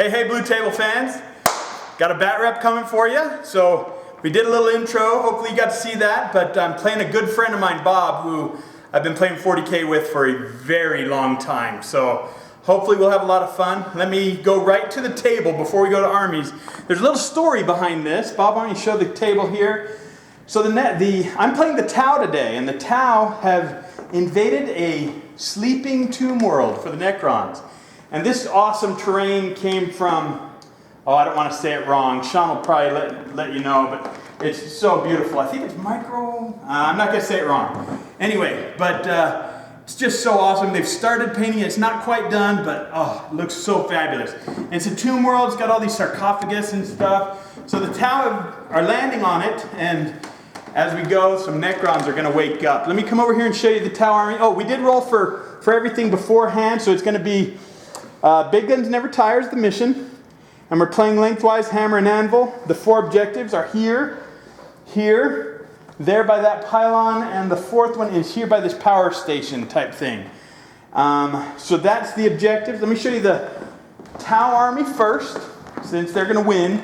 Hey, Blue Table fans. Got a bat rep coming for you. So we did a little intro. Hopefully you got to see that. But I'm playing a good friend of mine, Bob, who I've been playing 40K with for a very long time. So hopefully we'll have a lot of fun. Let me go right to the table before we go to armies. There's a little story behind this. Bob, why don't you show the table here? So I'm playing the Tau today, and the Tau have invaded a sleeping tomb world for the Necrons. And this awesome terrain came from, oh, I don't want to say it wrong. Sean will probably let you know, but it's so beautiful. I think it's micro, I'm not going to say it wrong. Anyway, but it's just so awesome. They've started painting it. It's not quite done, but oh, it looks so fabulous. And it's a tomb world. It's got all these sarcophagus and stuff. So the Tau are landing on it, and as we go, some Necrons are going to wake up. Let me come over here and show you the Tau army. Oh, we did roll for everything beforehand, so it's going to be Big Guns Never Tires, the mission. And we're playing lengthwise, hammer and anvil. The 4 objectives are here, here, there by that pylon, and the 4th one is here by this power station type thing. So that's the objectives. Let me show you the Tau army first, since they're going to win.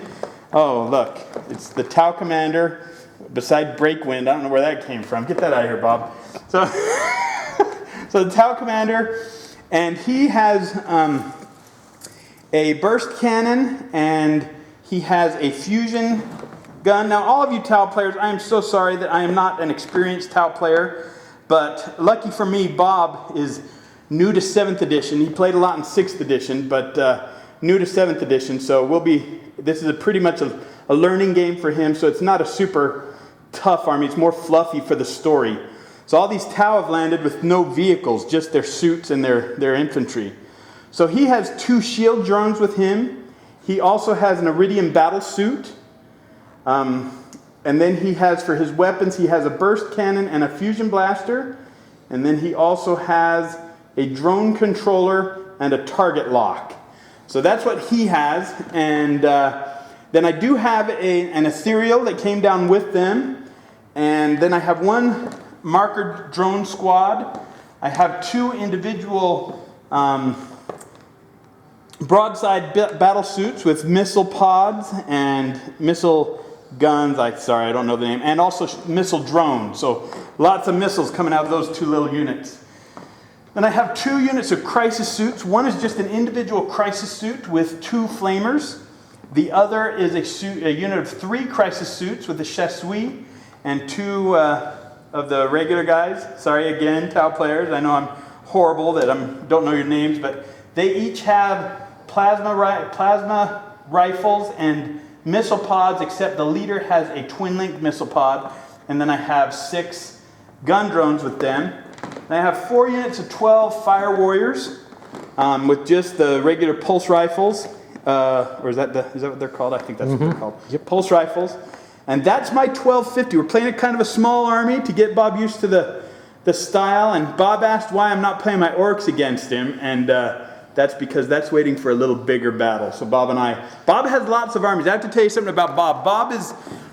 Oh, look, it's the Tau commander. Beside Breakwind, I don't know where that came from. Get that out of here, Bob. So, so the Tau commander, and he has a burst cannon, and he has a fusion gun. Now, all of you Tau players, I am so sorry that I am not an experienced Tau player, but lucky for me, Bob is new to 7th edition. He played a lot in 6th edition, but new to 7th edition, so this is pretty much a learning game for him, so it's not a super tough army. It's more fluffy for the story. So all these Tau have landed with no vehicles, just their suits and their infantry. So he has 2 shield drones with him. He also has an iridium battle suit. And then he has, for his weapons, he has a burst cannon and a fusion blaster. And then he also has a drone controller and a target lock. So that's what he has. And then I do have an ethereal that came down with them. And then I have 1 marker drone squad. I have 2 individual broadside battle suits with missile pods and missile guns. I don't know the name. And also missile drones. So lots of missiles coming out of those 2 little units. Then I have 2 units of crisis suits. One is just an individual crisis suit with 2 flamers. The other is a unit of 3 crisis suits with a chasseur and 2 of the regular guys. Sorry again, Tau players. I know I'm horrible that I don't know your names, but they each have plasma rifles and missile pods, except the leader has a twin-linked missile pod. And then I have 6 gun drones with them. And I have 4 units of 12 fire warriors with just the regular pulse rifles. Or is that what they're called? I think that's what they're called. Yep. Pulse rifles. And that's my 1250. We're playing a kind of a small army to get Bob used to the style. And Bob asked why I'm not playing my orcs against him. And that's because that's waiting for a little bigger battle. So Bob has lots of armies. I have to tell you something about Bob.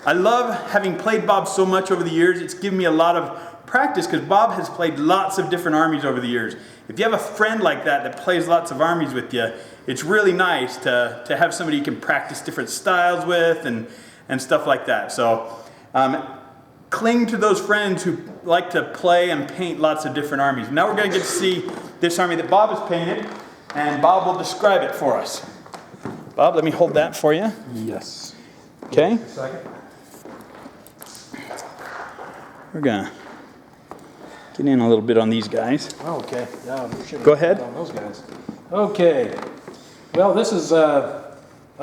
I love having played Bob so much over the years. It's given me a lot of practice because Bob has played lots of different armies over the years. If you have a friend like that plays lots of armies with you, it's really nice to have somebody you can practice different styles with and stuff like that. So cling to those friends who like to play and paint lots of different armies. Now we're going to get to see this army that Bob has painted, and Bob will describe it for us. Bob, let me hold that for you. Yes. Okay. Second. We're going to get in a little bit on these guys. Okay. Yeah, go ahead. On those guys. Okay. Well, this is a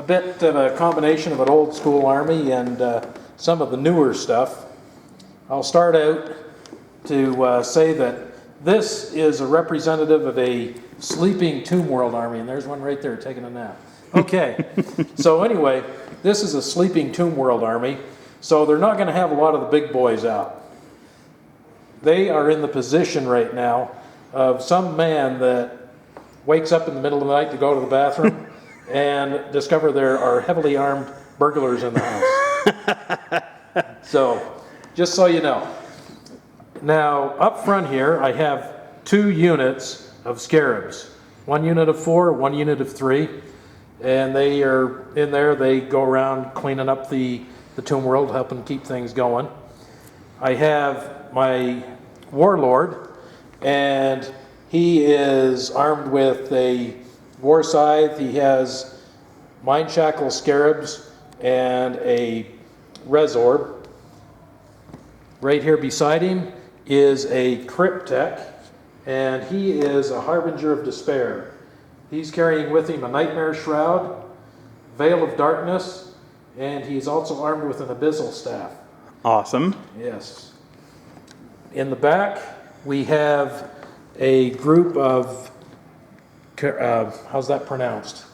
bit of a combination of an old school army and some of the newer stuff. I'll start out to say that this is a representative of a sleeping tomb world army, and there's one right there taking a nap. Okay. So anyway, this is a sleeping tomb world army, so they're not going to have a lot of the big boys out. They are in the position right now of some man that wakes up in the middle of the night to go to the bathroom and discover there are heavily armed burglars in the house. So, just so you know. Now, up front here, I have 2 units of scarabs. 1 unit of 4, 1 unit of 3. and they are in there. They go around cleaning up the tomb world, helping keep things going. I have my warlord, and he is armed with a war scythe. He has mind shackle scarabs and a resorb. Right here beside him is a cryptek, and he is a harbinger of despair. He's carrying with him a nightmare shroud, veil of darkness, and he's also armed with an abyssal staff. Awesome. Yes. In the back, we have a group of, how's that pronounced?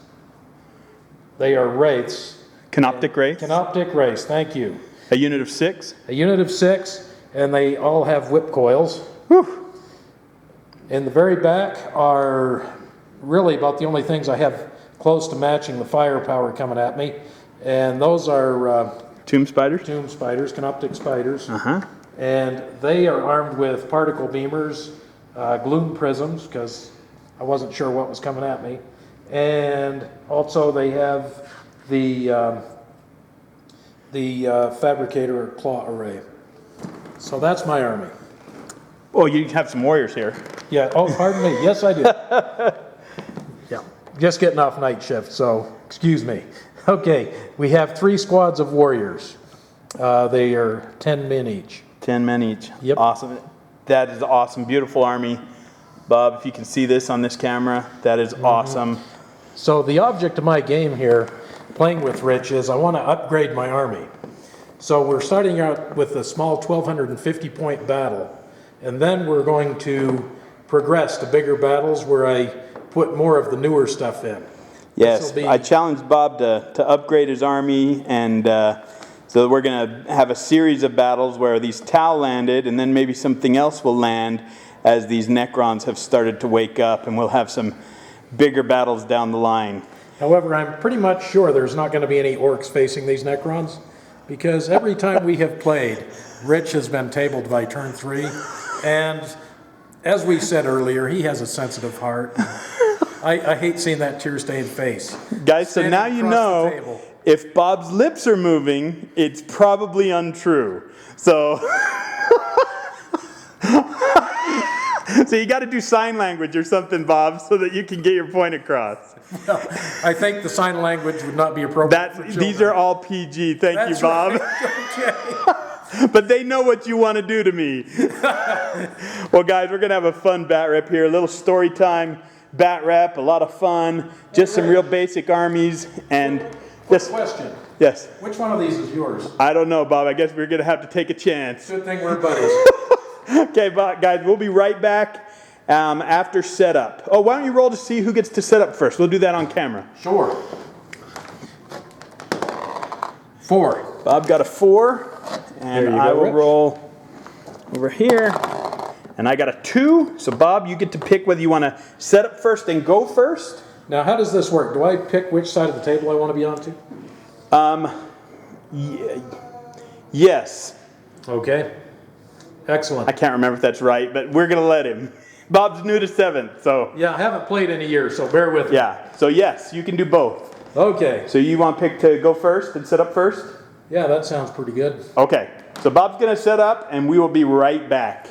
They are wraiths. Canoptic wraiths? Canoptic wraiths, thank you. A unit of 6? A unit of 6, and they all have whip coils. Whew. In the very back are really about the only things I have close to matching the firepower coming at me, and those are Tomb spiders? tomb spiders, canoptic spiders. Uh-huh. And they are armed with particle beamers, gloom prisms, because I wasn't sure what was coming at me. And also they have the fabricator claw array. So that's my army. Oh, you have some warriors here. Yeah, oh, pardon me. Yes, I do. Yeah, just getting off night shift, so excuse me. Okay, we have 3 squads of warriors. They are 10 men each. 10 men each. Yep. Awesome. That is awesome. Beautiful army. Bob, if you can see this on this camera, that is awesome. So the object of my game here, playing with Rich, is I want to upgrade my army. So we're starting out with a small 1,250 point battle, and then we're going to progress to bigger battles where I put more of the newer stuff in. Yes, I challenged Bob to upgrade his army, and so we're going to have a series of battles where these Tau landed, and then maybe something else will land as these Necrons have started to wake up, and we'll have some bigger battles down the line. However, I'm pretty much sure there's not going to be any orcs facing these Necrons, because every time we have played, Rich has been tabled by turn 3, and as we said earlier, he has a sensitive heart. I hate seeing that tear-stained face. Guys, so now you know, if Bob's lips are moving, it's probably untrue. So, so you got to do sign language or something, Bob, so that you can get your point across. Well, I think the sign language would not be appropriate for children. These are all PG. Thank you, Bob. Right. Okay. But they know what you want to do to me. Well, guys, we're going to have a fun bat rep here. A little story time bat rep, a lot of fun, just some real basic armies. And Quick question. Yes. Which one of these is yours? I don't know, Bob. I guess we're going to have to take a chance. Good thing we're buddies. Okay, guys, we'll be right back after setup. Oh, why don't you roll to see who gets to set up first? We'll do that on camera. Sure. 4. Bob got a 4, and I will roll over here. And I got a 2, so Bob, you get to pick whether you want to set up first and go first. Now, how does this work? Do I pick which side of the table I want to be onto? Yes. Okay. Excellent. I can't remember if that's right, but we're going to let him. Bob's new to 7th, so. Yeah, I haven't played in a year, so bear with me. Yeah, so yes, you can do both. Okay. So you want to pick to go first and set up first? Yeah, that sounds pretty good. Okay, so Bob's going to set up, and we will be right back.